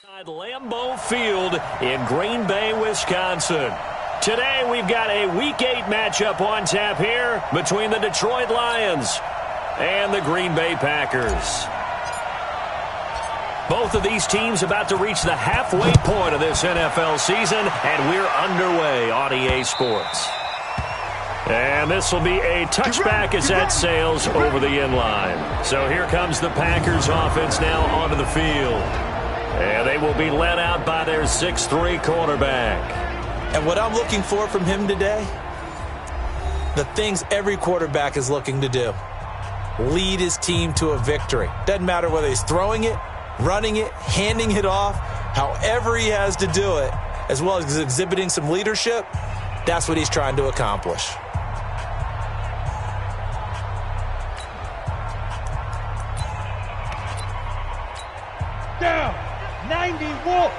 Lambeau Field in Green Bay, Wisconsin. Today we've got a Week 8 matchup on tap here between the Detroit Lions and the Green Bay Packers. Both of these teams about to reach the halfway point of this NFL season, and we're underway on EA Sports. And this will be a touchback as that sails over the inline. So here comes the Packers offense now onto the field. And they will be led out by their 6'3" quarterback. And what I'm looking for from him today, the things every quarterback is looking to do. Lead his team to a victory. Doesn't matter whether he's throwing it, running it, handing it off, however he has to do it, as well as exhibiting some leadership, that's what he's trying to accomplish. Down, 90 Wolf.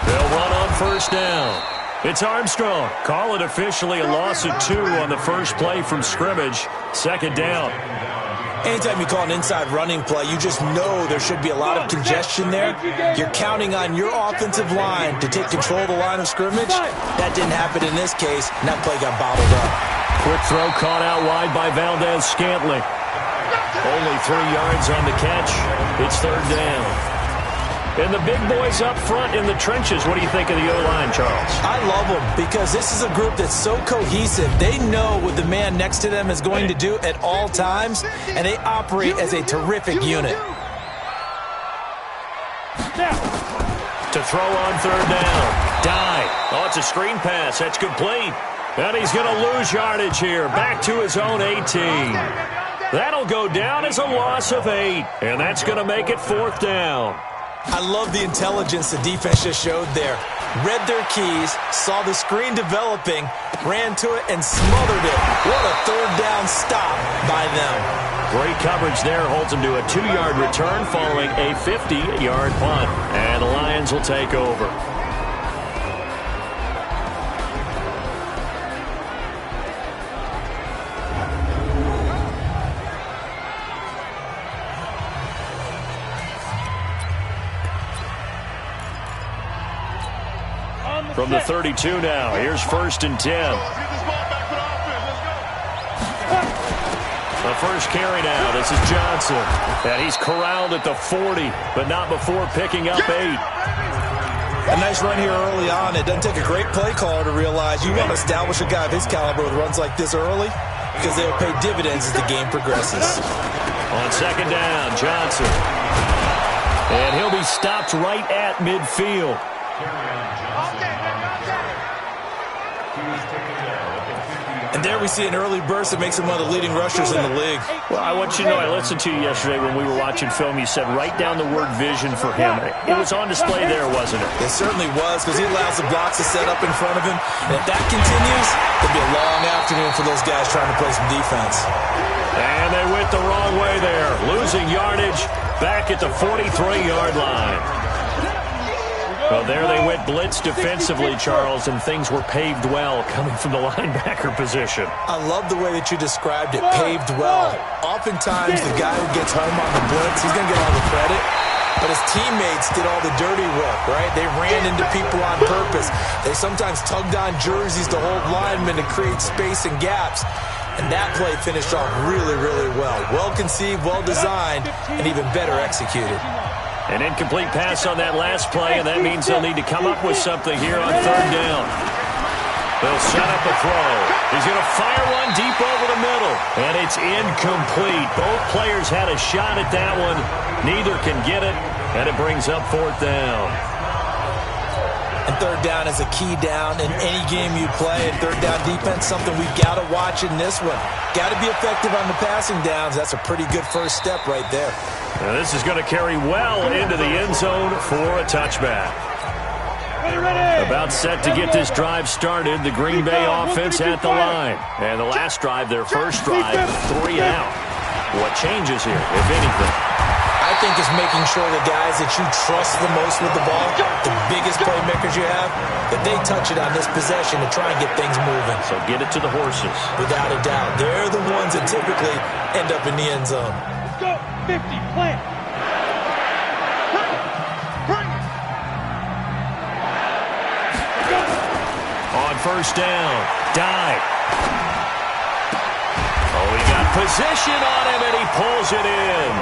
They'll run on first down. It's Armstrong. Call it officially a loss of 2 on the first play from scrimmage. Second down. Anytime you call an inside running play, you just know there should be a lot of congestion there. You're counting on your offensive line to take control of the line of scrimmage. That didn't happen in this case, and that play got bottled up. Quick throw caught out wide by Valdez-Scantling. Only 3 yards on the catch. It's third down. And the big boys up front in the trenches, what do you think of the O-line, Charles? I love them because this is a group that's so cohesive. They know what the man next to them is going to do at all times, and they operate as a terrific unit. To throw on third down. Dive. Oh, it's a screen pass. That's complete. And he's going to lose yardage here. Back to his own 18. That'll go down as a loss of 8. And that's going to make it fourth down. I love the intelligence the defense just showed there. Read their keys, saw the screen developing, ran to it, and smothered it. What a third down stop by them. Great coverage there. Holds them to a 2-yard return following a 50-yard punt. And the Lions will take over. From the 32 now, here's first and 10. The first carry now, this is Johnson. And he's corralled at the 40, but not before picking up 8. A nice run here early on. It doesn't take a great play caller to realize you want to establish a guy of his caliber with runs like this early because they'll pay dividends as the game progresses. On second down, Johnson. And he'll be stopped right at midfield. And there we see an early burst that makes him one of the leading rushers in the league. Well, I want you to know, I listened to you yesterday when we were watching film. You said write down the word vision for him. It was on display there, wasn't it? It certainly was, because he allows the blocks to set up in front of him. And if that continues, it'll be a long afternoon for those guys trying to play some defense. And they went the wrong way there, losing yardage back at the 43-yard line. Well, there they went blitz defensively, Charles, and things were paved well coming from the linebacker position. I love the way that you described it, paved well. Oftentimes, the guy who gets home on the blitz, he's going to get all the credit, but his teammates did all the dirty work, right? They ran into people on purpose. They sometimes tugged on jerseys to hold linemen to create space and gaps. And that play finished off really, really well. Well-conceived, well-designed, and even better executed. An incomplete pass on that last play, and that means they'll need to come up with something here on third down. They'll set up a throw. He's going to fire one deep over the middle, and it's incomplete. Both players had a shot at that one. Neither can get it, and it brings up fourth down. And third down is a key down in any game you play. And third down defense, something we've got to watch in this one. Got to be effective on the passing downs. That's a pretty good first step right there. Now this is going to carry well into the end zone for a touchback. About set to get this drive started. The Green Bay offense at the line. And the last drive, their first drive, 3 out. What changes here, if anything? I think it's making sure the guys that you trust the most with the ball, the biggest playmakers you have, that they touch it on this possession to try and get things moving. So get it to the horses. Without a doubt. They're the ones that typically end up in the end zone. Let's go. 50, plant. On first down, dive. Oh, he got position on him, and he pulls it in.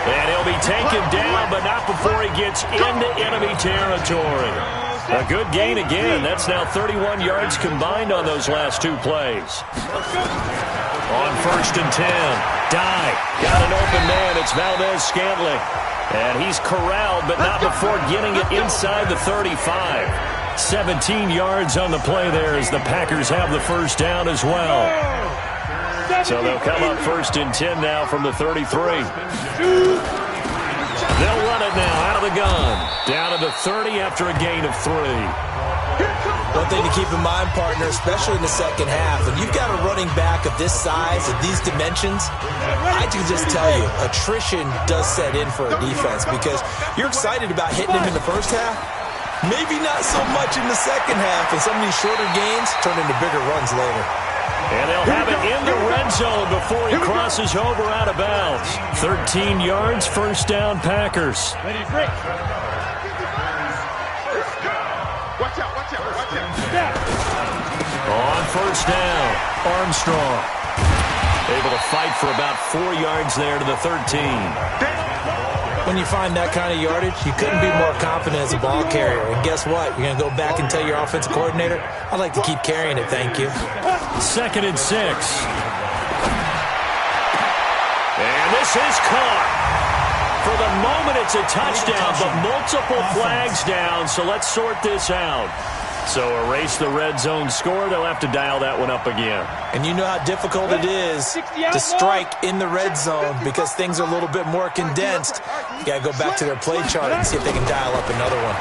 And he'll be taken down, but not before he gets into enemy territory. A good gain again. That's now 31 yards combined on those last two plays. On first and 10, dive. Got an open man. It's Valdez-Scantling. And he's corralled, but not before getting it inside the 35. 17 yards on the play there as the Packers have the first down as well. So they'll come up first and 10 now from the 33. They'll run it now out of the gun. Down to the 30 after a gain of 3. One thing to keep in mind, partner, especially in the second half, when you've got a running back of this size, of these dimensions, I can just tell you, attrition does set in for a defense because you're excited about hitting him in the first half. Maybe not so much in the second half, and some of these shorter gains turn into bigger runs later. And they'll have it in the red zone before he crosses over out of bounds. 13 yards, first down, Packers. Let it break. Watch out. On first down, Armstrong. Able to fight for about 4 yards there to the 13. When you find that kind of yardage, you couldn't be more confident as a ball carrier. And guess what? You're going to go back and tell your offensive coordinator, I'd like to keep carrying it, thank you. Second and 6. And this is caught. For the moment, it's a touchdown, but multiple flags down, so let's sort this out. So erase the red zone score. They'll have to dial that one up again. And you know how difficult it is to strike in the red zone because things are a little bit more condensed. You got to go back to their play chart and see if they can dial up another one.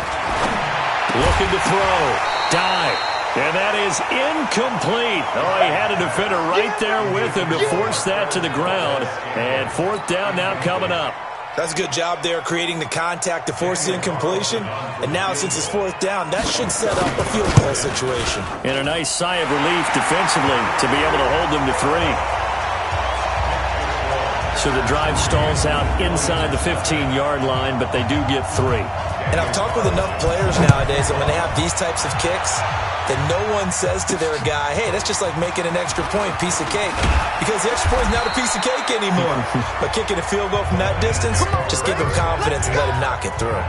Looking to throw. Dive. And that is incomplete. Oh, he had a defender right there with him to force that to the ground. And fourth down now coming up. That's a good job there creating the contact to force the incompletion. And now since it's fourth down, that should set up a field goal situation. And a nice sigh of relief defensively to be able to hold them to 3. So the drive stalls out inside the 15-yard line, but they do get 3. And I've talked with enough players nowadays that when they have these types of kicks, that no one says to their guy, hey, that's just like making an extra point, piece of cake. Because the extra point is not a piece of cake anymore. But kicking a field goal from that distance, just give him confidence and let him knock it through.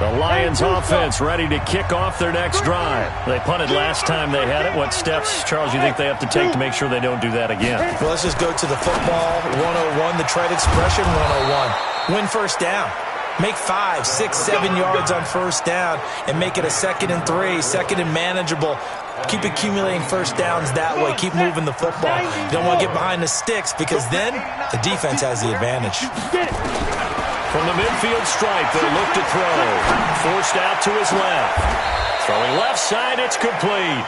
The Lions offense ready to kick off their next drive. They punted last time they had it. What steps, Charles, you think they have to take to make sure they don't do that again? Well, let's just go to the football 101, the trade expression 101. Win first down. Make 5, 6, 7 yards on first down and make it a 2nd and 3, 2nd and manageable. Keep accumulating first downs that way. Keep moving the football. You don't want to get behind the sticks because then the defense has the advantage. From the midfield stripe, they look to throw. Forced out to his left. Throwing left side, it's complete.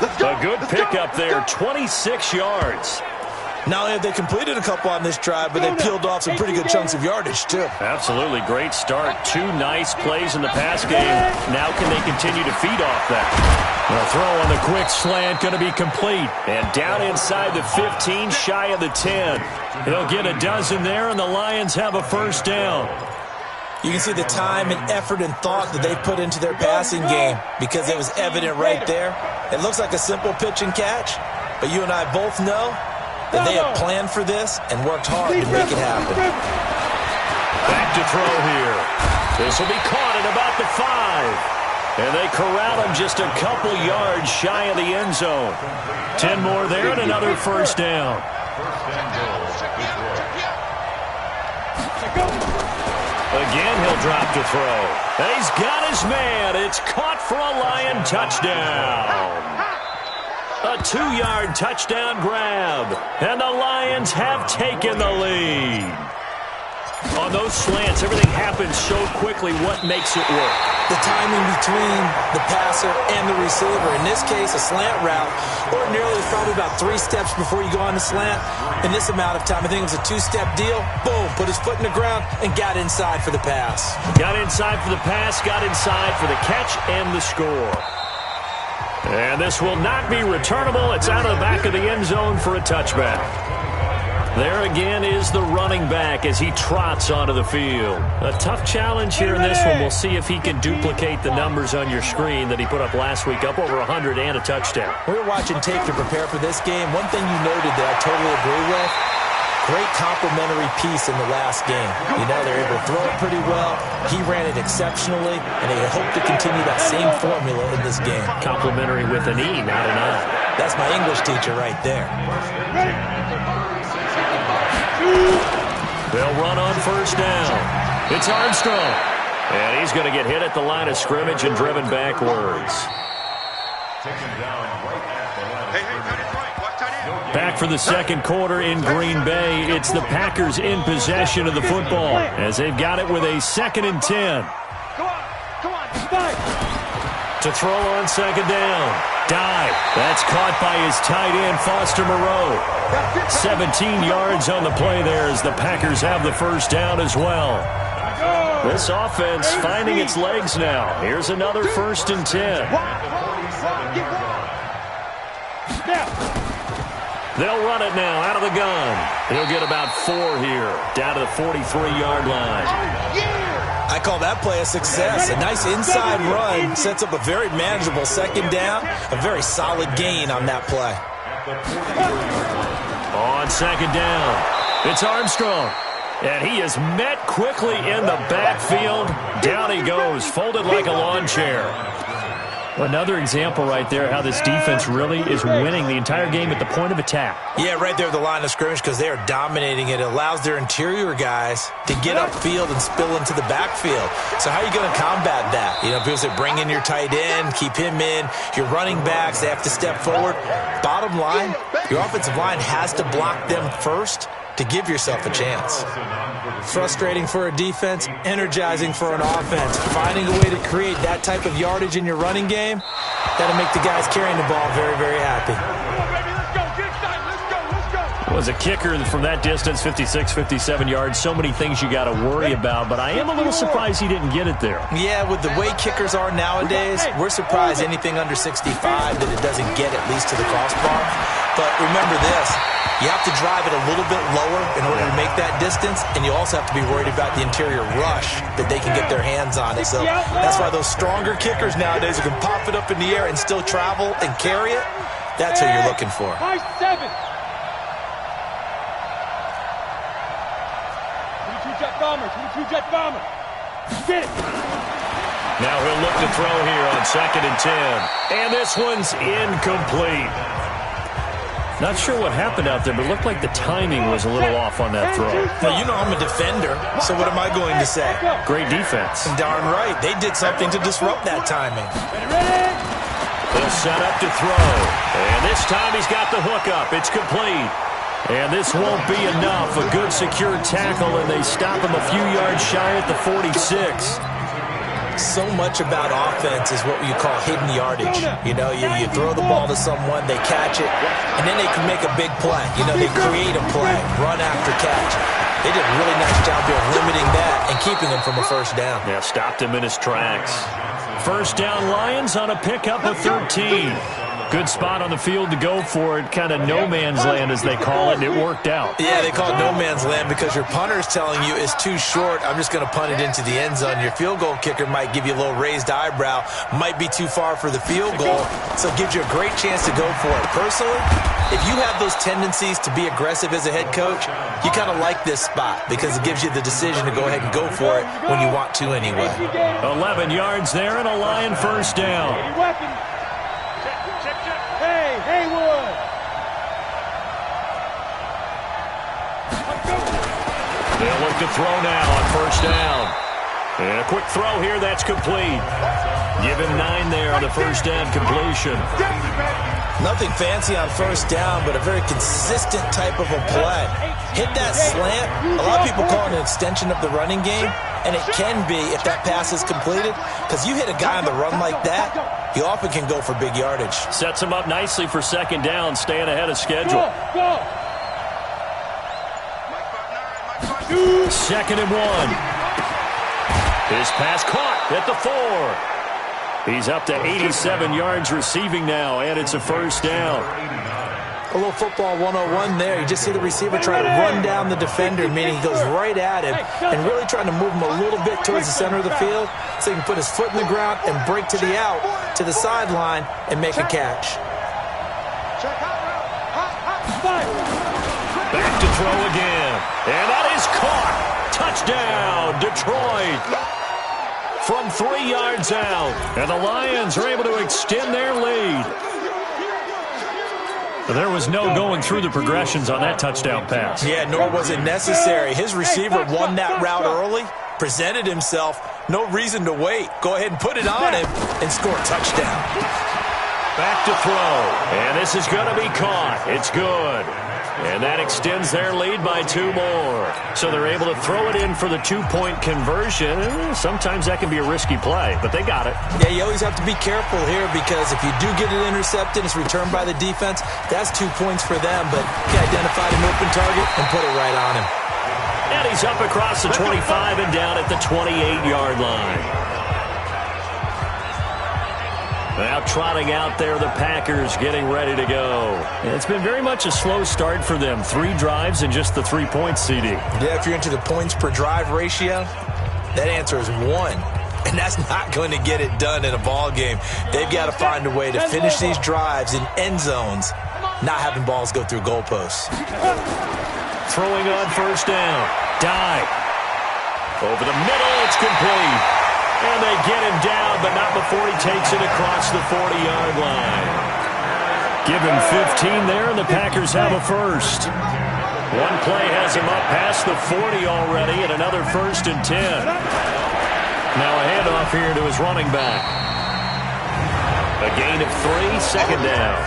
A good pickup there, 26 yards. Not only have they completed a couple on this drive, but they peeled off some pretty good chunks of yardage, too. Absolutely. Great start. 2 nice plays in the pass game. Now can they continue to feed off that? The throw on the quick slant going to be complete. And down inside the 15, shy of the 10. He'll get a dozen there, and the Lions have a first down. You can see the time and effort and thought that they put into their passing game because it was evident right there. It looks like a simple pitch and catch, but you and I both know that they have planned for this and worked hard to make it happen. Back to throw here. This will be caught at about the 5. And they corral him just a couple yards shy of the end zone. 10 more there and another first down. Again, he'll drop to throw. And he's got his man. It's caught for a Lion touchdown. A 2-yard touchdown grab. And the Lions have taken the lead. On those slants, everything happens so quickly. What makes it work? The timing between the passer and the receiver. In this case, a slant route. Ordinarily, it's probably about 3 steps before you go on the slant. In this amount of time, I think it was a 2-step deal. Boom, put his foot in the ground and got inside for the pass. Got inside for the pass, got inside for the catch and the score. And this will not be returnable. It's out of the back of the end zone for a touchback. There again is the running back as he trots onto the field. A tough challenge here in this one. We'll see if he can duplicate the numbers on your screen that he put up last week, up over 100 and a touchdown. We were watching tape to prepare for this game. One thing you noted that I totally agree with, great complimentary piece in the last game. You know, they're able to throw it pretty well. He ran it exceptionally, and they hope to continue that same formula in this game. Complimentary with an E, not an I. That's my English teacher right there. They'll run on first down. It's Armstrong. And he's going to get hit at the line of scrimmage and driven backwards. Back for the second quarter in Green Bay. It's the Packers in possession of the football as they've got it with a 2nd and 10. To throw on second down. Dive. That's caught by his tight end, Foster Moreau. 17 yards on the play there as the Packers have the first down as well. This offense finding its legs now. Here's another 1st and 10. They'll run it now out of the gun. He'll get about 4 here, down to the 43-yard line. I call that play a success. A nice inside run sets up a very manageable second down. A very solid gain on that play. On second down, it's Armstrong. And he is met quickly in the backfield. Down he goes, folded like a lawn chair. Another example right there how this defense really is winning the entire game at the point of attack. Yeah, right there at the line of scrimmage because they are dominating it. It allows their interior guys to get upfield and spill into the backfield. So how are you going to combat that? You know, people say bring in your tight end, keep him in. Your running backs, they have to step forward. Bottom line, your offensive line has to block them first to give yourself a chance. Frustrating for a defense, energizing for an offense. Finding a way to create that type of yardage in your running game, that'll make the guys carrying the ball very, very happy. Was a kicker from that distance, 56, 57 yards. So many things you got to worry about, but I am a little surprised he didn't get it there. Yeah, with the way kickers are nowadays, we're surprised anything under 65 that it doesn't get at least to the crossbar. But remember this, you have to drive it a little bit lower in order to make that distance, and you also have to be worried about the interior rush that they can get their hands on it. So that's why those stronger kickers nowadays who can pop it up in the air and still travel and carry it, that's who you're looking for. Jet bomber. Get it. Now he'll look to throw here on 2nd and 10. And this one's incomplete. Not sure what happened out there, but it looked like the timing was a little off on that throw. Well, you know I'm a defender, so what am I going to say? Great defense. Darn right. They did something to disrupt that timing. He'll set up to throw. And this time he's got the hook up. It's complete. And this won't be enough. A good secure tackle, and they stop him a few yards shy at the 46. So much about offense is what you call hidden yardage. You know, you throw the ball to someone, they catch it, and then they can make a big play. You know, they create a play, run after catch. They did a really nice job here limiting that and keeping him from a first down. Yeah, stopped him in his tracks. First down, Lions on a pickup of 13. Good spot on the field to go for it, kind of no man's land as they call it, and it worked out. Yeah, they call it no man's land because your punter's telling you it's too short. I'm just going to punt it into the end zone. Your field goal kicker might give you a little raised eyebrow, might be too far for the field goal, so it gives you a great chance to go for it. Personally, if you have those tendencies to be aggressive as a head coach, you kind of like this spot because it gives you the decision to go ahead and go for it when you want to anyway. 11 yards there and a Lion first down. Haywood! They'll look to throw now on first down. And a quick throw here, that's complete. Give him 9 there on the first down completion. Nothing fancy on first down, but a very consistent type of a play. Hit that slant. A lot of people call it an extension of the running game, and it can be if that pass is completed, because you hit a guy on the run like that, he often can go for big yardage. Sets him up nicely for second down, staying ahead of schedule. Go. 2nd and 1. His pass caught at the 4. He's up to 87 yards receiving now, and it's a first down. A little football 101 there. You just see the receiver try to run down the defender, meaning he goes right at him and really trying to move him a little bit towards the center of the field so he can put his foot in the ground and break to the out, to the sideline, and make a catch. Back to throw again. And that is caught. Touchdown, Detroit. From 3 yards out. And the Lions are able to extend their lead. There was no going through the progressions on that touchdown pass. Yeah, nor was it necessary. His receiver won that route early, presented himself, no reason to wait. Go ahead and put it on him and score a touchdown. Back to throw, and this is going to be caught. It's good. And that extends their lead by 2 more. So they're able to throw it in for the 2-point conversion. Sometimes that can be a risky play, but they got it. Yeah, you always have to be careful here because if you do get it intercepted, it's returned by the defense, that's 2 points for them. But he identified an open target and put it right on him. And he's up across the 25 and down at the 28-yard line. Now trotting out there, the Packers getting ready to go. It's been very much a slow start for them. 3 drives and just the 3 points, CD. Yeah, if you're into the points per drive ratio, that answer is 1. And that's not going to get it done in a ball game. They've got to find a way to finish these drives in end zones, not having balls go through goalposts. Throwing on first down. Dive. Over the middle, it's complete. And they get him down, but not before he takes it across the 40-yard line. Give him 15 there, and the Packers have a first. One play has him up past the 40 already, and another 1st and 10. Now a handoff here to his running back. A gain of 3, second down.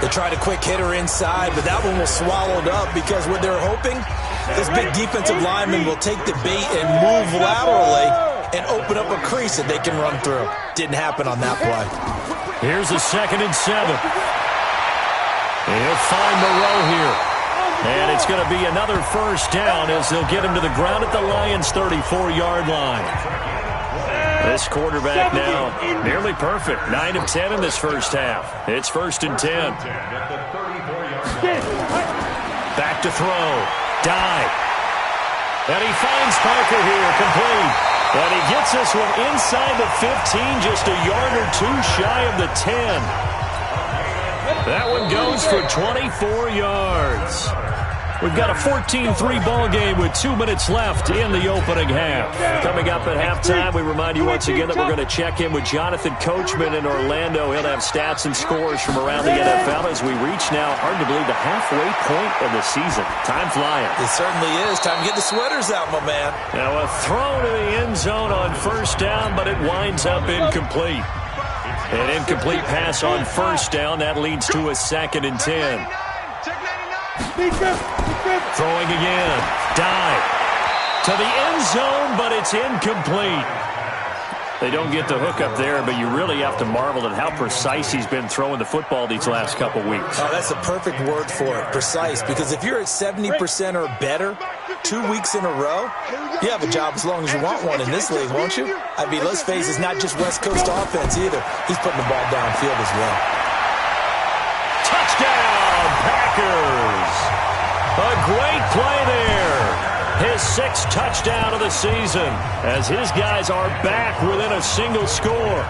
They tried a quick hitter inside, but that one was swallowed up because what they're hoping, this big defensive lineman will take the bait and move laterally and open up a crease that they can run through. Didn't happen on that play. Here's a 2nd and 7. And he'll find Moreau here. And it's going to be another first down as they'll get him to the ground at the Lions' 34-yard line. This quarterback now nearly perfect. 9 of 10 in this first half. It's 1st and 10. Back to throw. Dive. And he finds Parker here, complete. And he gets this one inside the 15, just a yard or 2 shy of the 10. That one goes for 24 yards. We've got a 14-3 ball game with 2 minutes left in the opening half. Coming up at halftime, we remind you once again that we're going to check in with Jonathan Coachman in Orlando. He'll have stats and scores from around the NFL as we reach now, hard to believe, the halfway point of the season. Time flying. It certainly is. Time to get the sweaters out, my man. Now a throw to the end zone on first down, but it winds up incomplete. An incomplete pass on first down. That leads to a 2nd and 10. Throwing again. Dive. To the end zone, but it's incomplete. They don't get the hook up there, but you really have to marvel at how precise he's been throwing the football these last couple weeks. Oh, that's the perfect word for it, precise, because if you're at 70% or better 2 weeks in a row, you have a job as long as you want one in this league, won't you? I mean, let's face it, it's not just West Coast offense either. He's putting the ball downfield as well. Touchdown, Packers! A great play there. His 6th touchdown of the season as his guys are back within a single score.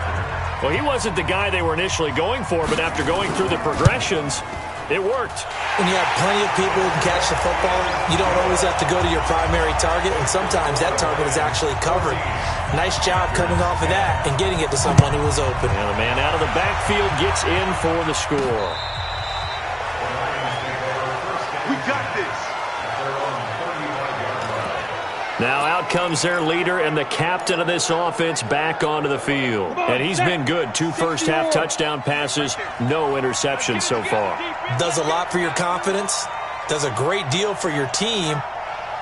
Well, he wasn't the guy they were initially going for, but after going through the progressions, it worked. When you have plenty of people who can catch the football, you don't always have to go to your primary target, and sometimes that target is actually covered. Nice job coming off of that and getting it to someone who was open. And the man out of the backfield gets in for the score. We got this. Now out comes their leader and the captain of this offense back onto the field. And he's been good. 2 first-half touchdown passes, no interceptions so far. Does a lot for your confidence, does a great deal for your team,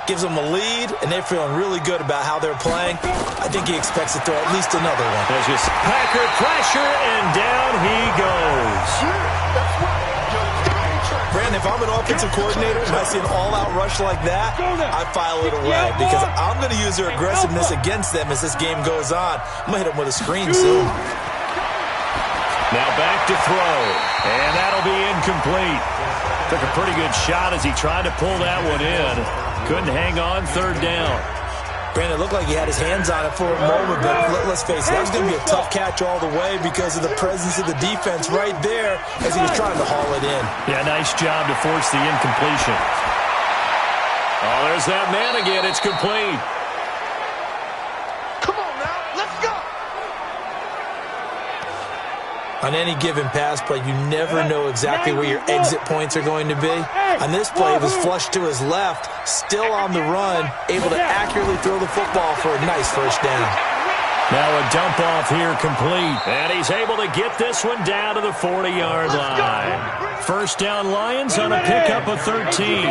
gives them a lead, and they're feeling really good about how they're playing. I think he expects to throw at least another one. There's just Packer pressure, and down he goes. Brandon, if I'm an offensive coordinator and I see an all-out rush like that, I file it away because I'm going to use their aggressiveness against them as this game goes on. I'm going to hit them with a screen soon. Now back to throw, and that'll be incomplete. Took a pretty good shot as he tried to pull that one in. Couldn't hang on third down. Brandon, it looked like he had his hands on it for a moment, but let's face it, that was going to be a tough catch all the way because of the presence of the defense right there as he was trying to haul it in. Yeah, nice job to force the incompletion. Oh, there's that man again. It's complete. Come on now, let's go. On any given pass play, you never know exactly where your exit points are going to be. On this play, it was flushed to his left, still on the run, able to accurately throw the football for a nice first down. Now a dump off here complete. And he's able to get this one down to the 40-yard line. First down Lions on a pickup of 13.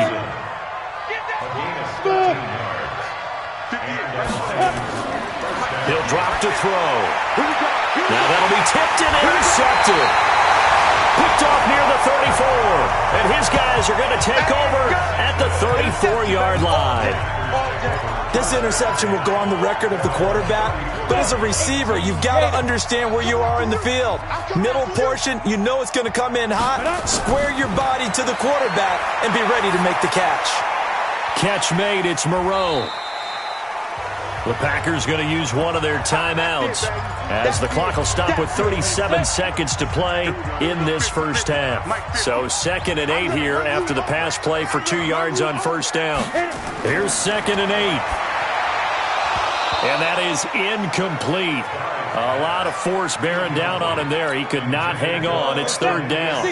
He'll drop to throw. Now that'll be tipped and intercepted. Picked off near the 34. And his guys are going to take over at the 34-yard line. This interception will go on the record of the quarterback, but as a receiver, you've got to understand where you are in the field. Middle portion, you know it's going to come in hot. Square your body to the quarterback and be ready to make the catch. Catch made, it's Moreau. The Packers going to use one of their timeouts as the clock will stop with 37 seconds to play in this first half. So 2nd and 8 here after the pass play for 2 yards on first down. Here's 2nd and 8. And that is incomplete. A lot of force bearing down on him there. He could not hang on. It's 3rd down.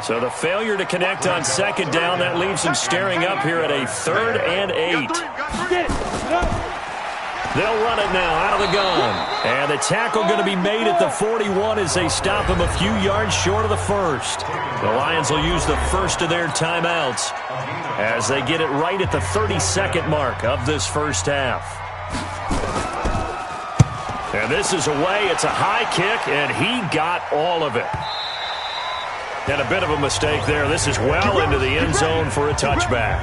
So the failure to connect on 2nd down, that leaves him staring up here at a 3rd and 8. They'll run it now out of the gun. And the tackle going to be made at the 41 as they stop him a few yards short of the first. The Lions will use the first of their timeouts as they get it right at the 32nd mark of this first half. And this is away. It's a high kick, and he got all of it. And a bit of a mistake there. This is well into the end zone for a touchback.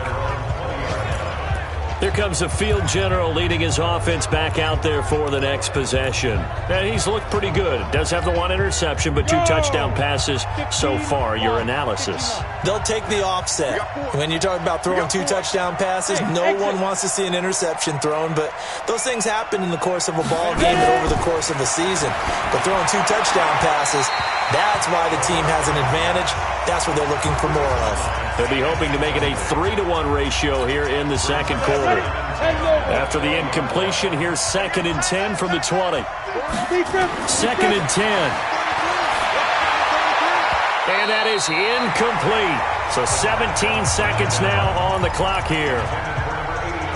Here comes the field general leading his offense back out there for the next possession. And he's looked pretty good. Does have the 1 interception, but 2 touchdown passes so far. Your analysis. They'll take the offset. When you talk about throwing 2 touchdown passes, no one wants to see an interception thrown, but those things happen in the course of a ball game and over the course of a season. But throwing 2 touchdown passes, that's why the team has an advantage. That's what they're looking for more of. They'll be hoping to make it a 3-to-1 ratio here in the second quarter. After the incompletion, here's 2nd and 10 from the 20. 2nd and 10. And that is incomplete. So 17 seconds now on the clock here.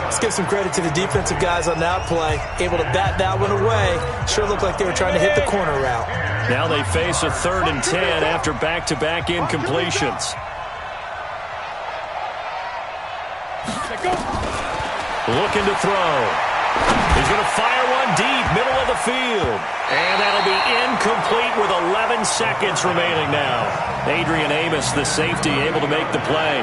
Let's give some credit to the defensive guys on that play. Able to bat that one away. Sure looked like they were trying to hit the corner route. Now they face a 3rd and 10 after back-to-back incompletions. Looking to throw. He's going to fire one deep, middle of the field. And that'll be incomplete with 11 seconds remaining now. Adrian Amos, the safety, able to make the play.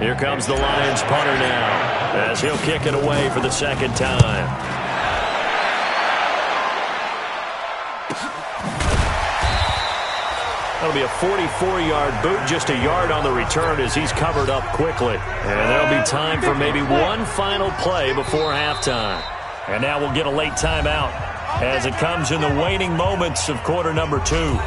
Here comes the Lions punter now as he'll kick it away for the 2nd time. That'll be a 44-yard boot, just a yard on the return as he's covered up quickly. And there'll be time for maybe one final play before halftime. And now we'll get a late timeout as it comes in the waning moments of quarter number 2.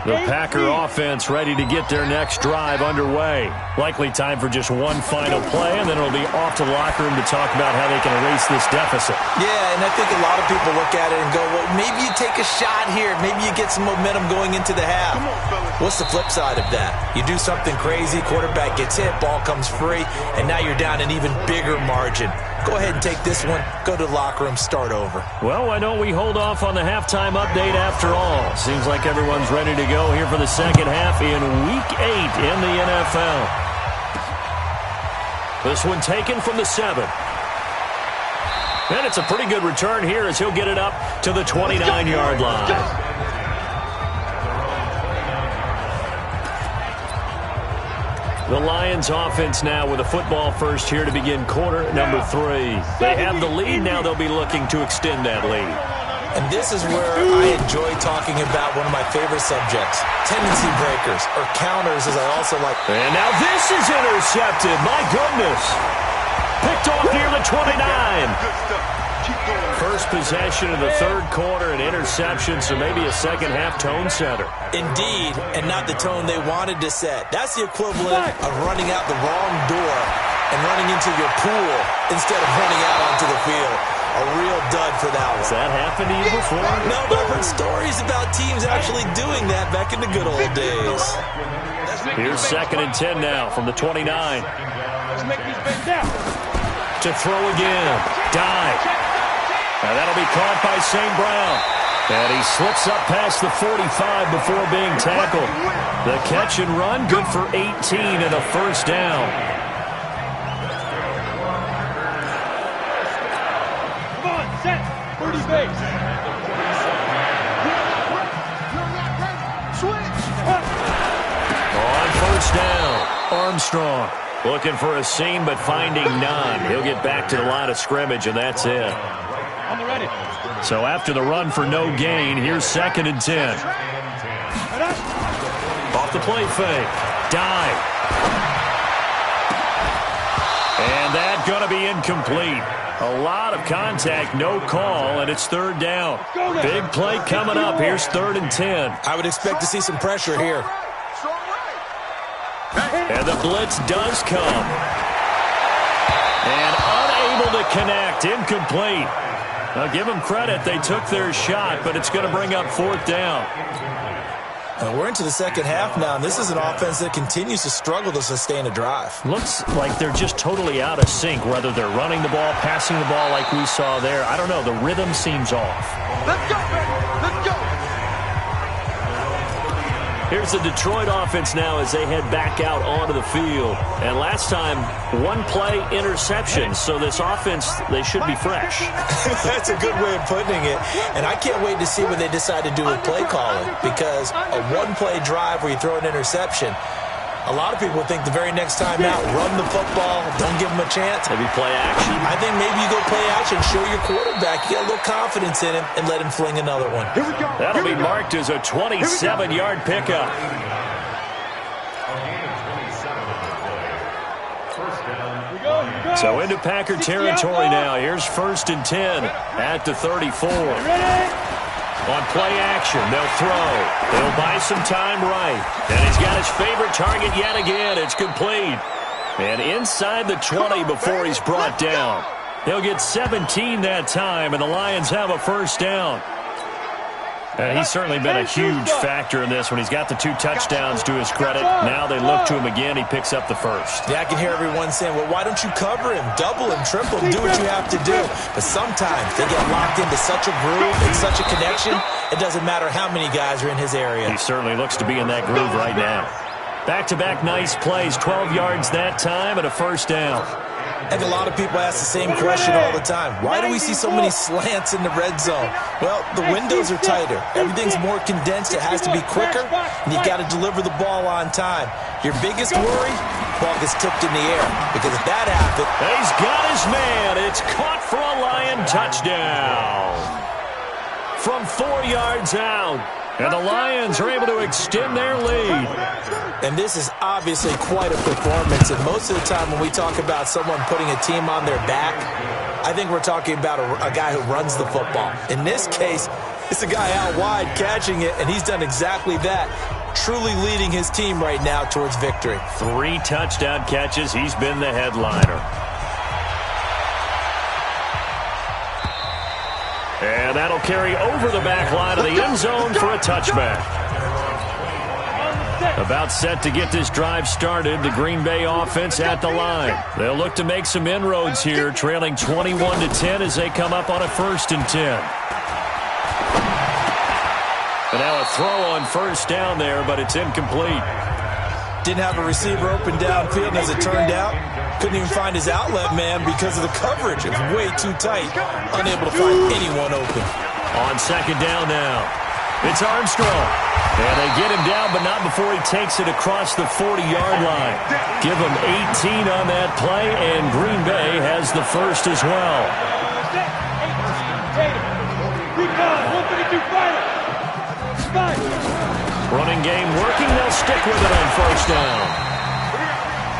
The Packer offense ready to get their next drive underway. Likely time for just one final play, and then it'll be off to the locker room to talk about how they can erase this deficit. Yeah, and I think a lot of people look at it and go, well, maybe you take a shot here. Maybe you get some momentum going into the half. What's the flip side of that? You do something crazy, quarterback gets hit, ball comes free, and now you're down an even bigger margin. Go ahead and take this one, go to the locker room, start over. Well, why don't we hold off on the halftime update after all? Seems like everyone's ready to go here for the second half in Week 8 in the NFL. This one taken from the 7. And it's a pretty good return here as he'll get it up to the 29-yard line. The Lions offense now with a football first here to begin quarter number 3. They have the lead. Now they'll be looking to extend that lead. And this is where I enjoy talking about one of my favorite subjects, tendency breakers, or counters, as I also like. And now this is intercepted. My goodness. Picked off near the 29. First possession of the third quarter, an interception, so maybe a second-half tone setter. Indeed, and not the tone they wanted to set. That's the equivalent of running out the wrong door and running into your pool instead of running out onto the field. A real dud for that one. Has that happened to you before? No, but I've heard stories about teams actually doing that back in the good old days. Here's 2nd and 10 now from the 29. To throw again. Dive. Now that'll be caught by St. Brown. And he slips up past the 45 before being tackled. The catch and run, good for 18 and a first down. Come on, set. 30 base. Switch. On first down, Armstrong. Looking for a seam, but finding none. He'll get back to the line of scrimmage, and that's it. On the ready. So after the run for no gain, here's 2nd and 10. Off the play fake. Dive. And that's going to be incomplete. A lot of contact, no call, and it's 3rd down. Big play coming up. Here's 3rd and 10. I would expect to see some pressure here. And the blitz does come. And unable to connect. Incomplete. Now, give them credit. They took their shot, but it's going to bring up 4th down. We're into the second half now, and this is an offense that continues to struggle to sustain a drive. Looks like they're just totally out of sync, whether they're running the ball, passing the ball like we saw there. I don't know. The rhythm seems off. Let's go, baby. Let's go. Here's the Detroit offense now as they head back out onto the field. And last time, 1-play interception. So this offense, they should be fresh. That's a good way of putting it. And I can't wait to see what they decide to do with play calling. Because a 1-play drive where you throw an interception, a lot of people think the very next time out, run the football, don't give them a chance. Maybe play action. I think maybe you go play action, show your quarterback, you got a little confidence in him, and let him fling another one. Here we go. That'll be marked as a 27-yard pickup. So into Packer territory now. Here's 1st and 10 at the 34. On play action, they'll throw. They'll buy some time right. And he's got his favorite target yet again. It's complete. And inside the 20 before he's brought down. He'll get 17 that time, and the Lions have a first down. And he's certainly been a huge factor in this when he's got the 2 touchdowns to his credit. Now they look to him again. He picks up the first. Yeah, I can hear everyone saying, well, why don't you cover him? Double him, triple him, do what you have to do. But sometimes they get locked into such a groove and such a connection, it doesn't matter how many guys are in his area. He certainly looks to be in that groove right now. Back-to-back nice plays, 12 yards that time and a first down. And a lot of people ask the same question all the time. Why do we see so many slants in the red zone? Well, the windows are tighter. Everything's more condensed. It has to be quicker, and you got to deliver the ball on time. Your biggest worry, ball gets tipped in the air. Because if that happens... He's got his man. It's caught for a Lion touchdown. From 4 yards out. And the Lions are able to extend their lead. And this is obviously quite a performance. And most of the time when we talk about someone putting a team on their back, I think we're talking about a guy who runs the football. In this case, it's a guy out wide catching it, and he's done exactly that. Truly leading his team right now towards victory. 3 touchdown catches. He's been the headliner. And that'll carry over the back line of the end zone for a touchback. About set to get this drive started, the Green Bay offense at the line. They'll look to make some inroads here, trailing 21-10 as they come up on a 1st and 10. And now a throw on first down there, but it's incomplete. Didn't have a receiver open downfield, and as it turned out, couldn't even find his outlet man because of the coverage. It was way too tight, unable to find anyone open. On 2nd down now. It's Armstrong. And they get him down, but not before he takes it across the 40-yard line. Give him 18 on that play, and Green Bay has the first as well. Running game working. They'll stick with it on first down.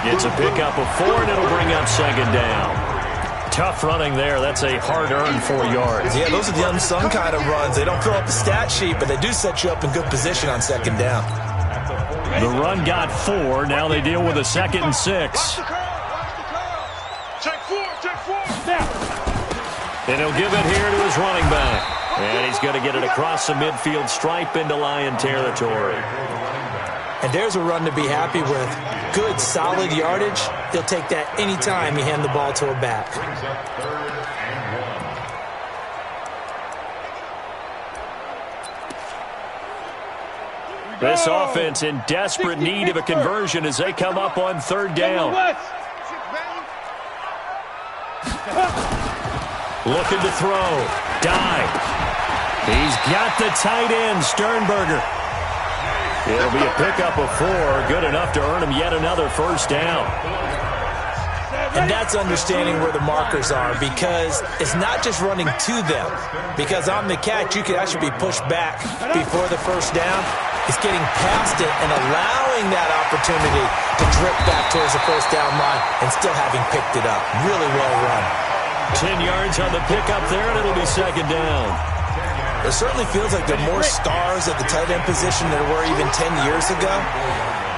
Gets a pickup of 4, and it'll bring up second down. Tough running there. That's a hard-earned 4 yards. Yeah, those are the unsung kind of runs. They don't fill up the stat sheet, but they do set you up in good position on second down. The run got 4. Now they deal with a 2nd and 6. And he'll give it here to his running back. And he's going to get it across the midfield stripe into Lion territory. And there's a run to be happy with. Good, solid yardage. He'll take that any time you hand the ball to a back. This offense in desperate need of a conversion as they come up on third down. Looking to throw. Dive. He's got the tight end, Sternberger. It'll be a pickup of 4, good enough to earn him yet another first down. And that's understanding where the markers are, because it's not just running to them. Because on the catch, you could actually be pushed back before the first down. It's getting past it and allowing that opportunity to drip back towards the first down line and still having picked it up. Really well run. 10 yards on the pickup there, and it'll be second down. It certainly feels like there are more stars at the tight end position than there were even 10 years ago.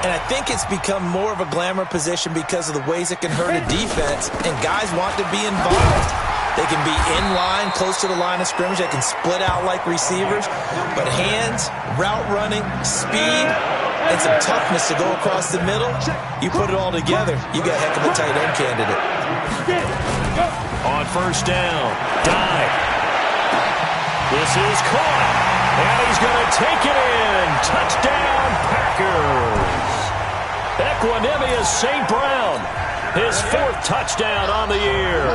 And I think it's become more of a glamour position because of the ways it can hurt a defense, and guys want to be involved. They can be in line, close to the line of scrimmage. They can split out like receivers. But hands, route running, speed, and some toughness to go across the middle, you put it all together, you got a heck of a tight end candidate. On first down, dive. This is caught, and he's going to take it in. Touchdown, Packers. Equanimous St. Brown, his 4th touchdown on the year,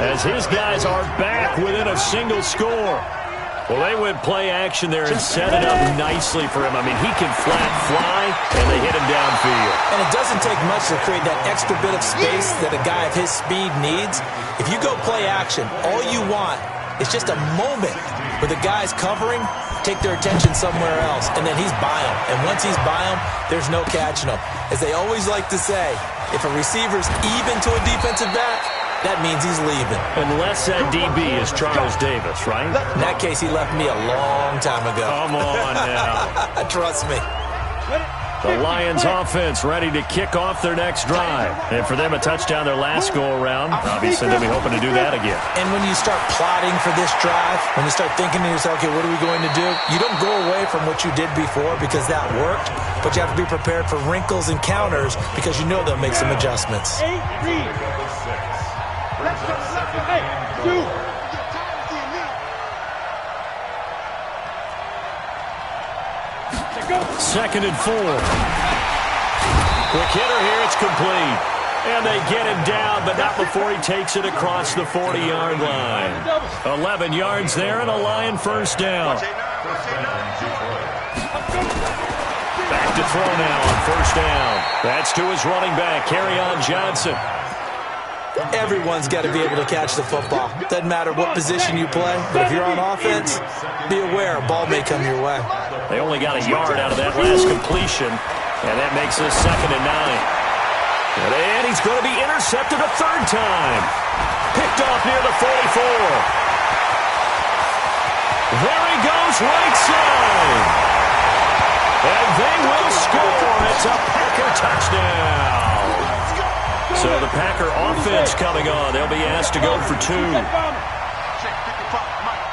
as his guys are back within a single score. Well, they went play action there and set it up nicely for him. I mean, he can flat fly, and they hit him downfield. And it doesn't take much to create that extra bit of space that a guy of his speed needs. If you go play action, all you want is just a moment where the guy's covering, take their attention somewhere else, and then he's by him. And once he's by him, there's no catching him. As they always like to say, if a receiver's even to a defensive back, that means he's leaving. Unless that DB is Charles Davis, right? In that case, he left me a long time ago. Come on now. Trust me. The Lions offense ready to kick off their next drive. And for them, a touchdown their last go-around. Obviously, they'll be hoping to do that again. And when you start plotting for this drive, when you start thinking to yourself, okay, what are we going to do? You don't go away from what you did before because that worked, but you have to be prepared for wrinkles and counters because you know they'll make some adjustments. 8, 3, 2. Second and 4. Quick hitter here. It's complete. And they get him down, but not before he takes it across the 40-yard line. 11 yards there and a Lion first down. Back to throw now on first down. That's to his running back, Kerryon Johnson. Everyone's got to be able to catch the football. Doesn't matter what position you play, but if you're on offense, be aware a ball may come your way. They only got a yard out of that last completion, and that makes this 2nd and 9. And he's going to be intercepted a 3rd time. Picked off near the 44. There he goes, right side. And they will score. It's a Packer touchdown. So the Packer offense coming on. They'll be asked to go for 2.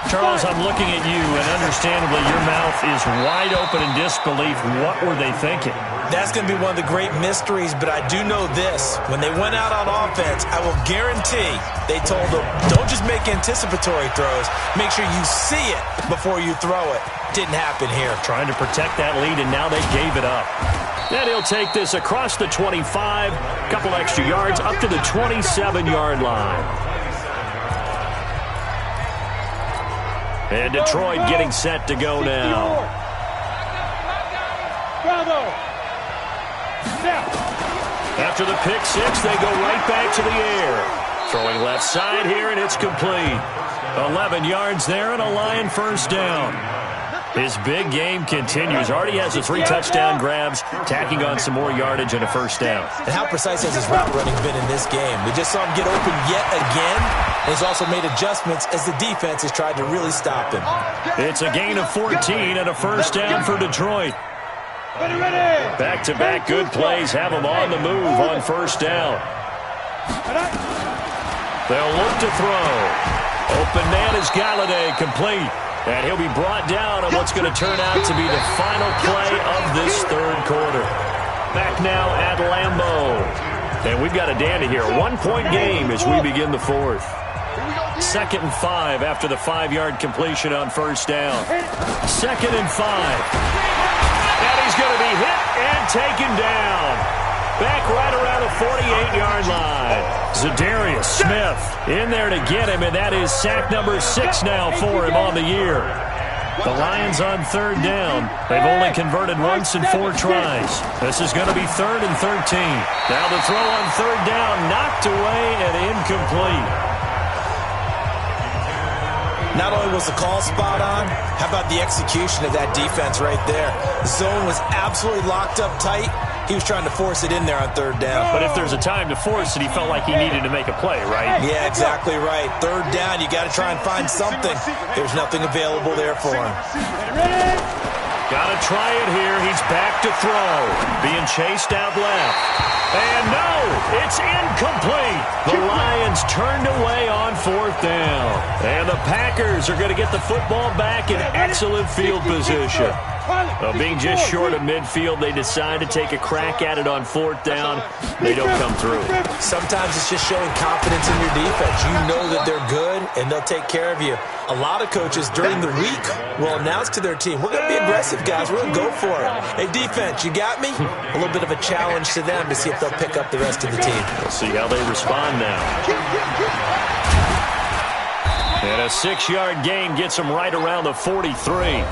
Charles, I'm looking at you, and understandably your mouth is wide open in disbelief. What were they thinking? That's going to be one of the great mysteries, but I do know this. When they went out on offense, I will guarantee they told them, don't just make anticipatory throws. Make sure you see it before you throw it. Didn't happen here. Trying to protect that lead, and now they gave it up. Then he'll take this across the 25, a couple extra yards, up to the 27-yard line. And Detroit getting set to go now. Bravo. Snap. After the pick six, they go right back to the air. Throwing left side here, and it's complete. 11 yards there and a Lion first down. His big game continues. Already has the 3 touchdown grabs, tacking on some more yardage and a first down. And how precise has his route running been in this game? We just saw him get open yet again. And he's also made adjustments as the defense has tried to really stop him. It's a gain of 14 and a first down for Detroit. Back-to-back good plays have them on the move on first down. They'll look to throw. Open man is Galladay, complete. And he'll be brought down on what's going to turn out to be the final play of this third quarter. Back now at Lambeau. And we've got a dandy here. A 1-point game as we begin the fourth. 2nd and 5 after the 5-yard completion on first down. 2nd and 5. And he's going to be hit and taken down. Back right around the 48-yard line. Zadarius Smith in there to get him, and that is sack number 6 now for him on the year. The Lions on third down. They've only converted once in 4 tries. This is going to be 3rd and 13. Now the throw on third down, knocked away and incomplete. Not only was the call spot on, how about the execution of that defense right there? The zone was absolutely locked up tight. He was trying to force it in there on third down. But if there's a time to force it, he felt like he needed to make a play, right? Yeah, exactly right. Third down, you got to try and find something. There's nothing available there for him. Got to try it here. He's back to throw. Being chased out left. And no, it's incomplete. The Lions turned away on 4th down. And the Packers are going to get the football back in excellent field position. Being just short of midfield, they decide to take a crack at it on 4th down. They don't come through. Sometimes it's just showing confidence in your defense. You know that they're good, and they'll take care of you. A lot of coaches during the week will announce to their team, we're going to be aggressive, guys. We're going to go for it. Hey, defense, you got me? A little bit of a challenge to them to see if they'll pick up the rest of the team. We'll see how they respond now. And a 6-yard gain gets them right around the 43.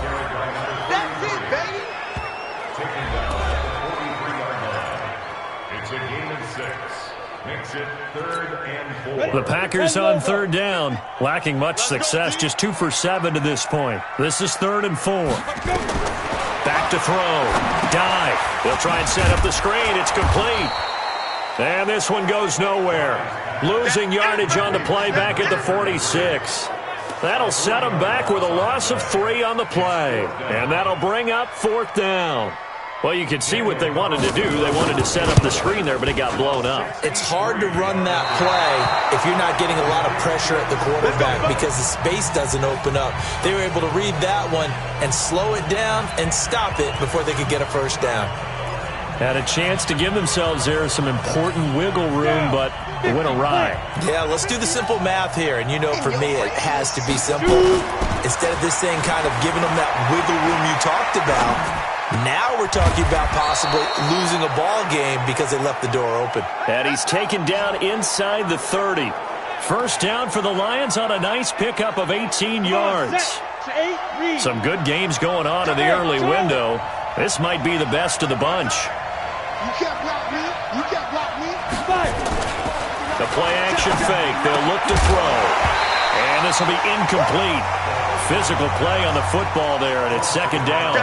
The Packers on third down, lacking much success, just 2 for 7 to this point. This is 3rd and 4. Back to throw. Dive. They'll try and set up the screen. It's complete. And this one goes nowhere. Losing yardage on the play back at the 46. That'll set them back with a loss of 3 on the play. And that'll bring up 4th down. Well, you can see what they wanted to do. They wanted to set up the screen there, but it got blown up. It's hard to run that play if you're not getting a lot of pressure at the quarterback because the space doesn't open up. They were able to read that one and slow it down and stop it before they could get a first down. Had a chance to give themselves there some important wiggle room, but it went awry. Yeah, let's do the simple math here. And you know, for me, it has to be simple. Instead of this thing kind of giving them that wiggle room you talked about, now we're talking about possibly losing a ball game because they left the door open. And he's taken down inside the 30. First down for the Lions on a nice pickup of 18 yards. Some good games going on in the early window. This might be the best of the bunch. You can't block me. You can't block me. The play-action fake. They'll look to throw. And this will be incomplete. Physical play on the football there, and it's 2nd down.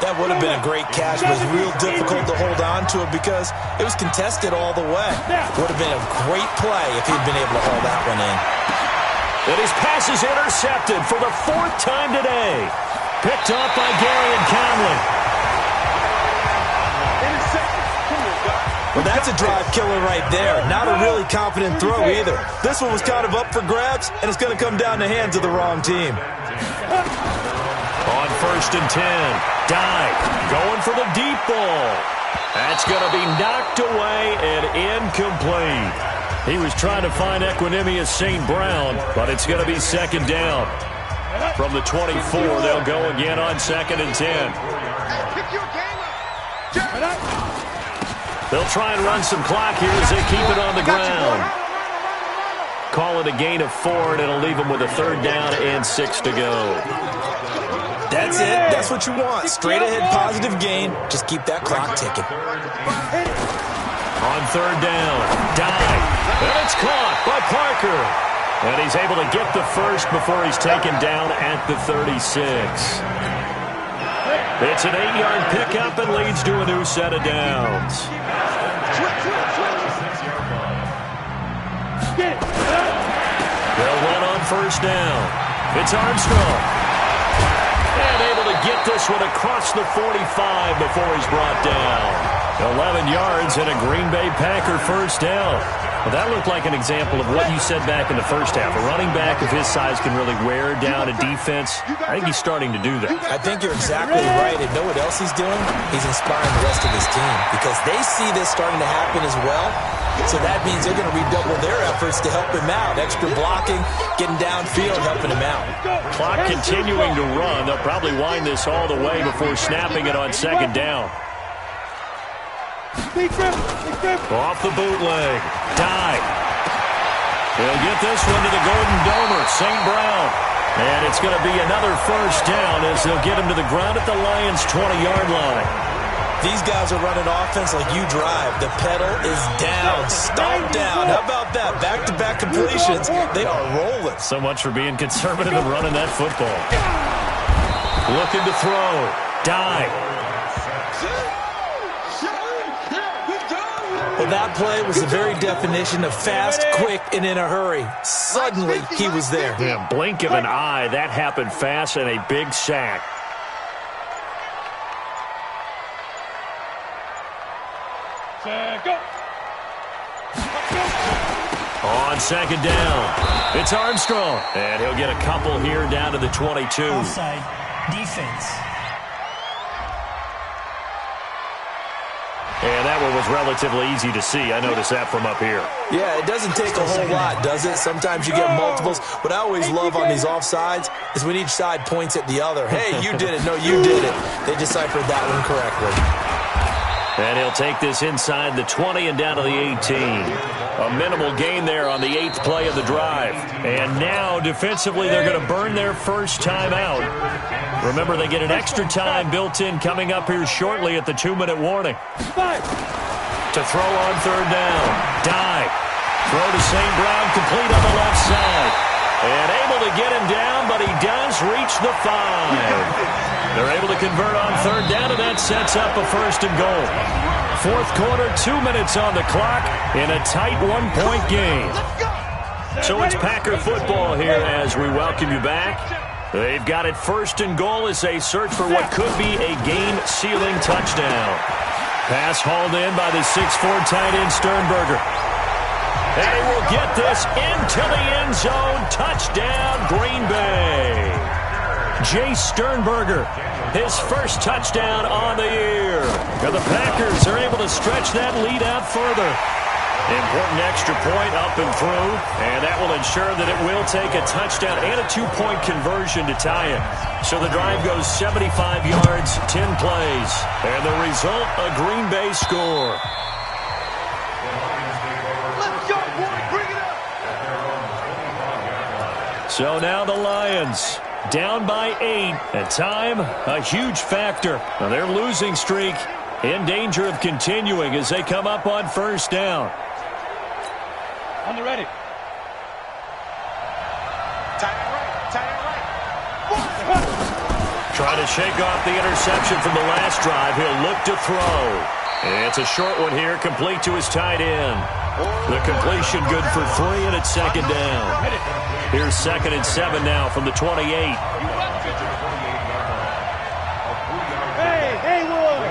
That would have been a great catch, but it was real difficult to hold on to it because it was contested all the way. Would have been a great play if he'd been able to hold that one in. And his pass is intercepted for the 4th time today. Picked off by Gary and Conley. Well, that's a drive killer right there. Not a really confident throw either. This one was kind of up for grabs, and it's going to come down the hands of the wrong team. On 1st and 10. Dive. Going for the deep ball. That's going to be knocked away and incomplete. He was trying to find Equanimous St. Brown, but it's going to be 2nd down. From the 24, they'll go again on 2nd and 10. They'll try and run some clock here as they keep it on the ground. Call it a gain of 4, and it'll leave them with a 3rd down and 6 to go. That's it. That's what you want. Straight ahead positive gain. Just keep that clock ticking. On third down, dive, and it's caught by Parker. And he's able to get the first before he's taken down at the 36. It's an 8-yard pickup and leads to a new set of downs. They'll run on first down. It's Armstrong. And able to get this one across the 45 before he's brought down. 11 yards and a Green Bay Packer first down. Well, that looked like an example of what you said back in the first half. A running back of his size can really wear down a defense. I think he's starting to do that. I think you're exactly right. And know what else he's doing? He's inspiring the rest of his team because they see this starting to happen as well. So that means they're going to redouble their efforts to help him out. Extra blocking, getting downfield, helping him out. Clock continuing to run. They'll probably wind this all the way before snapping it on second down. Off the bootleg. Dive. He'll get this one to the Golden Domer, St. Brown. And it's going to be another first down as they'll get him to the ground at the Lions' 20-yard line. These guys are running offense like you drive. The pedal is down, stomped down. How about that? Back-to-back completions. They are rolling. So much for being conservative and running that football. Looking to throw. Dive. Well, that play was the very definition of fast, quick, and in a hurry. Suddenly, he was there. Yeah, blink of an eye. That happened fast and a big sack. Go. On second down, it's Armstrong. And he'll get a couple here down to the 22. Offside defense. And that one was relatively easy to see. I noticed that from up here. Yeah, it doesn't take a whole lot, does it? Sometimes you get multiples. What I always love on these offsides is when each side points at the other. Hey, you did it. No, you did it. They deciphered that one correctly. And he'll take this inside the 20 and down to the 18. A minimal gain there on the 8th play of the drive. And now, defensively, they're going to burn their first time out. Remember, they get an extra time built in coming up here shortly at the 2-minute warning. To throw on third down. Dive. Throw to St. Brown, complete on the left side. And able to get him down, but he does reach the 5. They're able to convert on third down, and that sets up a first and goal. Fourth quarter, 2 minutes on the clock in a tight one-point game. So it's Packer football here as we welcome you back. They've got it first and goal as they search for what could be a game-sealing touchdown. Pass hauled in by the 6'4" tight end Sternberger. And he will get this into the end zone. Touchdown, Green Bay. Jay Sternberger, his first touchdown on the year. And the Packers are able to stretch that lead out further. Important extra point up and through, and that will ensure that it will take a touchdown and a 2-point conversion to tie it. So the drive goes 75 yards, 10 plays, and the result, a Green Bay score. Let's go, boy. Bring it up. So now the Lions down by 8. At time, a huge factor. Now their losing streak in danger of continuing as they come up on first down. On the ready. Trying to shake off the interception from the last drive. He'll look to throw. And it's a short one here, complete to his tight end. The completion good for 3, and it's second down. Here's 2nd and 7 now from the 28. Hey, Wood.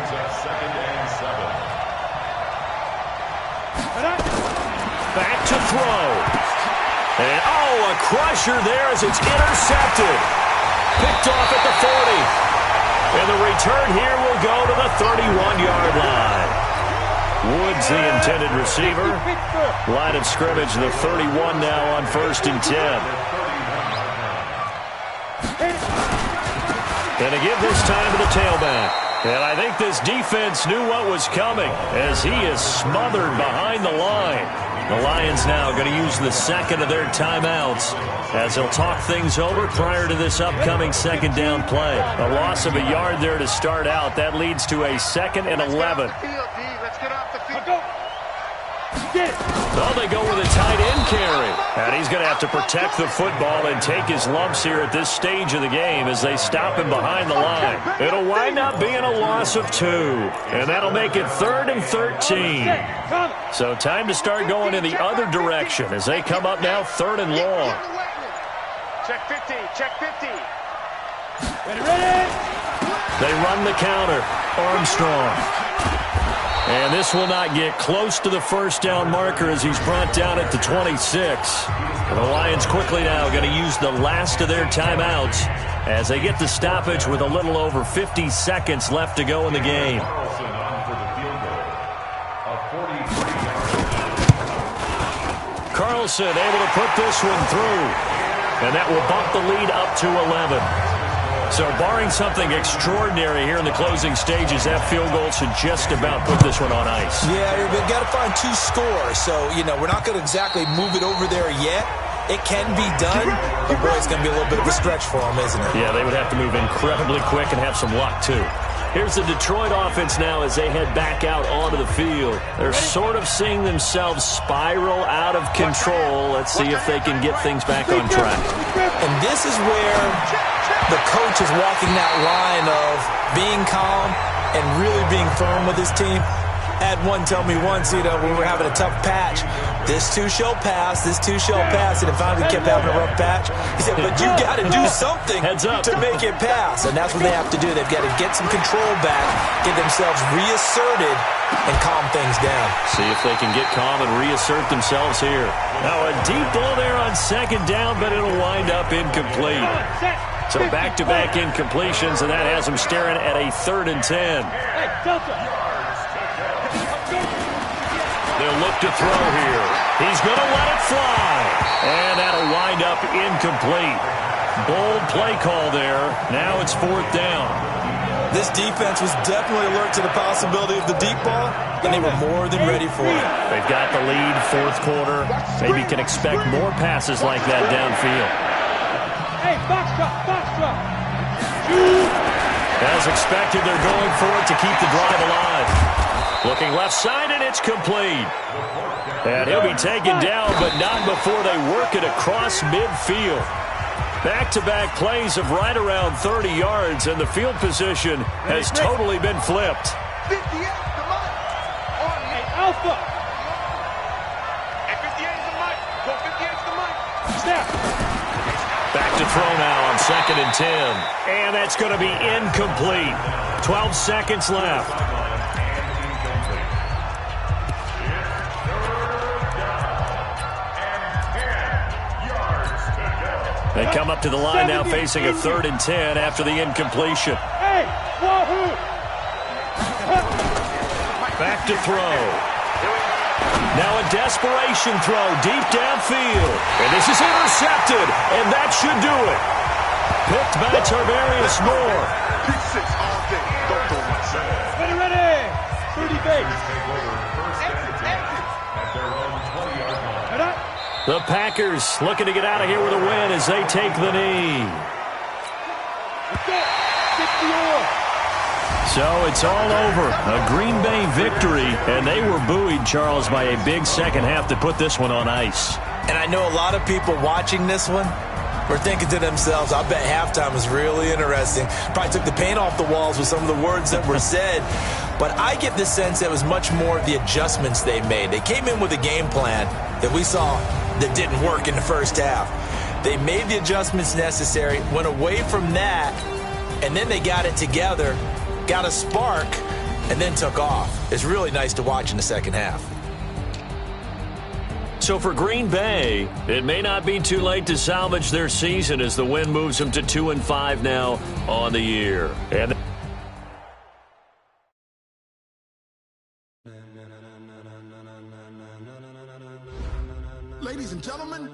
Back to throw. And, a crusher there as it's intercepted. Picked off at the 40. And the return here will go to the 31-yard line. Woods, the intended receiver. Line of scrimmage, the 31 now on 1st and 10. And to give this time to the tailback. And I think this defense knew what was coming as he is smothered behind the line. The Lions now going to use the second of their timeouts as they'll talk things over prior to this upcoming second down play. A loss of a yard there to start out. That leads to a 2nd and 11. Let's get off the field. Well, they go with a tight end carry. And he's going to have to protect the football and take his lumps here at this stage of the game as they stop him behind the line. It'll wind up being a loss of 2. And that'll make it 3rd and 13. So time to start going in the other direction as they come up now 3rd and long. Check 50. Check 50. Ready. They run the counter. Armstrong. And this will not get close to the first down marker as he's brought down at the 26. And the Lions quickly now going to use the last of their timeouts as they get the stoppage with a little over 50 seconds left to go in the game. Carlson able to put this one through. And that will bump the lead up to 11. So barring something extraordinary here in the closing stages, that field goal should just about put this one on ice. Yeah, we've got to find 2 scores. So, we're not going to exactly move it over there yet. It can be done, but boy, it's going to be a little bit of a stretch for them, isn't it? Yeah, they would have to move incredibly quick and have some luck, too. Here's the Detroit offense now as they head back out onto the field. They're sort of seeing themselves spiral out of control. Let's see if they can get things back on track. And this is where the coach is walking that line of being calm and really being firm with his team. Had one tell me once, when we were having a tough patch, this too shall pass, this too shall pass, and it finally kept having a rough patch. He said, but you got to do something to make it pass, and that's what they have to do. They've got to get some control back, get themselves reasserted, and calm things down. See if they can get calm and reassert themselves here. Now a deep ball there on 2nd down, but it'll wind up incomplete. So back-to-back incompletions, and that has them staring at a 3rd and 10. They'll look to throw here. He's going to let it fly. And that'll wind up incomplete. Bold play call there. Now it's 4th down. This defense was definitely alert to the possibility of the deep ball, and they were more than ready for it. They've got the lead, 4th quarter. Maybe can expect more passes like that downfield. Hey, box drop. As expected, they're going for it to keep the drive alive. Looking left side, and it's complete. And he'll be taken down, but not before they work it across midfield. Back-to-back plays of right around 30 yards, and the field position has totally been flipped. 58 the mic. Hey, Alpha. Hey, 58 the mic. Go 58 the mic. Snap. Back to throw now on 2nd and 10. And that's going to be incomplete. 12 seconds left. They come up to the line now facing a 3rd and 10 after the incompletion. Hey, wahoo! Back to throw. Now a desperation throw deep downfield. And this is intercepted, and that should do it. Picked by Tarvarius Moore. P6 all day. Don't throw myself. Ready. 30 base. The Packers looking to get out of here with a win as they take the knee. So it's all over. A Green Bay victory, and they were buoyed, Charles, by a big second half to put this one on ice. And I know a lot of people watching this one were thinking to themselves, I bet halftime was really interesting. Probably took the paint off the walls with some of the words that were said. But I get the sense that it was much more of the adjustments they made. They came in with a game plan that we saw that didn't work in the first half. They made the adjustments necessary, went away from that, and then they got it together, got a spark, and then took off. It's really nice to watch in the second half. So for Green Bay, it may not be too late to salvage their season as the win moves them to 2-5 now on the year. And Ladies and gentlemen,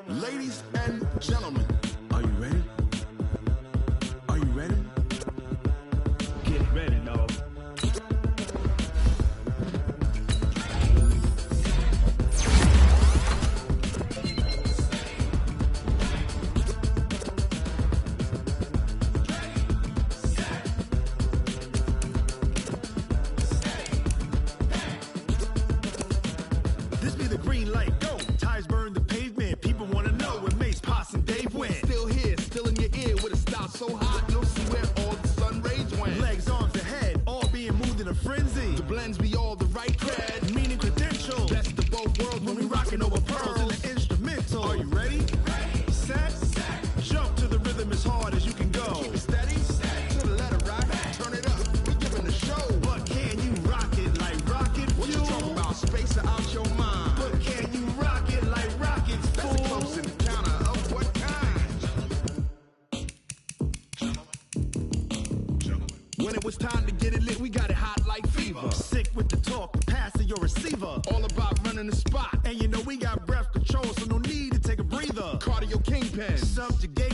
ladies and gentlemen, are you ready? Are you ready? see the green light go. Tires burn the pavement. People want to know where Mace, Potts, and Dave went. Still here, still in your ear with a style so hot, you'll see where all the sun rays went. Legs, arms, and head, all being moved in a frenzy. The blends be all the right cred, Meaning credentials. best of both worlds When we rockin' over pearls in the instrumental. Are you ready? Set. Jump to the rhythm as hard as you can go. Keep it steady, to the letter right, turn it up, we giving the show. But can you rock it like rocket What you fuel? talking about, space or out your mind? But can you rock it like rockets, That's a close fool? encounter of what kind? When it was time to get it lit, we got it hot like fever. Sick with the talk, passing your receiver. All about running the spot, And you know we got breath control, so no need to take a breather. cardio kingpin. Subjugate